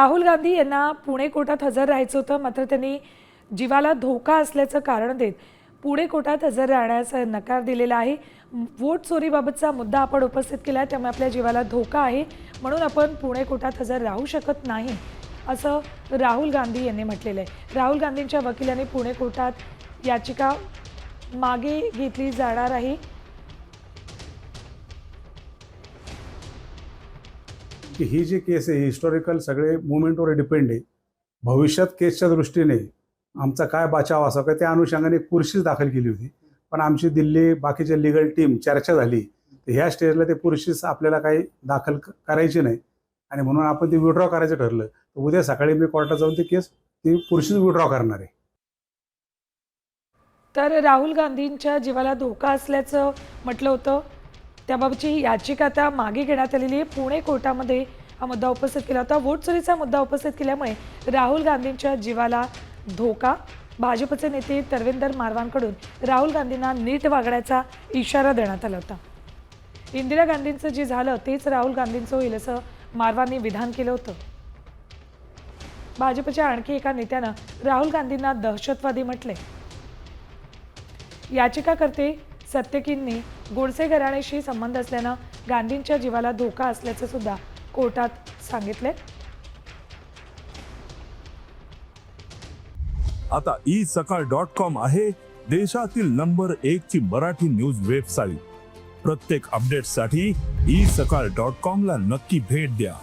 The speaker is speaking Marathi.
राहुल गांधी यांना पुणे कोर्टात हजर राहायचं होतं, मात्र त्यांनी जीवाला धोका असल्याचं कारण देत पुणे कोर्टात हजर राहण्याचा नकार दिलेला आहे. वोट चोरीबाबतचा मुद्दा आपण उपस्थित केला आहे, त्यामुळे आपल्या जीवाला धोका आहे, म्हणून आपण पुणे कोर्टात हजर राहू शकत नाही असं राहुल गांधी यांनी म्हटलेलं आहे. राहुल गांधींच्या वकिलांनी पुणे कोर्टात याचिका मागे घेतली जाणार आहे. की ही जी केस आहे हिस्टॉरिकल सगळे मुवमेंटवर डिपेंड आहे. भविष्यात केसच्या दृष्टीने आमचा काय बचाव असा काय त्या अनुषंगाने एक पुरशीच दाखल केली होती, पण आमची दिल्ली बाकीच्या लिगल टीम चर्चा झाली तर ह्या स्टेजला ते पुरशीच आपल्याला काही दाखल करायची नाही आणि म्हणून आपण ती विड्रॉ करायचं ठरलं. तर उद्या सकाळी मी कोर्टात जाऊन ती केस ती पुरशीच विड्रॉ करणार आहे. तर राहुल गांधींच्या जीवाला धोका असल्याचं म्हटलं होतं, त्याबाबतची याचिका आता मागे घेण्यात आलेली आहे. पुणे कोर्टामध्ये हा मुद्दा उपस्थित केला होता. वोट चोरीचा मुद्दा उपस्थित केल्यामुळे राहुल गांधींच्या जीवाला धोका. भाजपचे नेते तरविंदर मारवांकडून राहुल गांधींना नीट वागण्याचा इशारा देण्यात आला होता. इंदिरा गांधींचं जे झालं तेच राहुल गांधींचं होईल असं मारवांनी विधान केलं होतं. भाजपच्या आणखी एका नेत्यानं राहुल गांधींना दहशतवादी म्हटले. याचिकाकर्ते सत्यकींनी गोडसे घराण्याशी संबंध असल्यानं गांधींच्या जीवाला धोका असल्याचं सुद्धा कोर्टात सांगितले. आता isakal.com आहे देशातील नंबर 1 ची मराठी न्यूज वेबसाईट. प्रत्येक अपडेटसाठी isakal.com ला नक्की भेट द्या.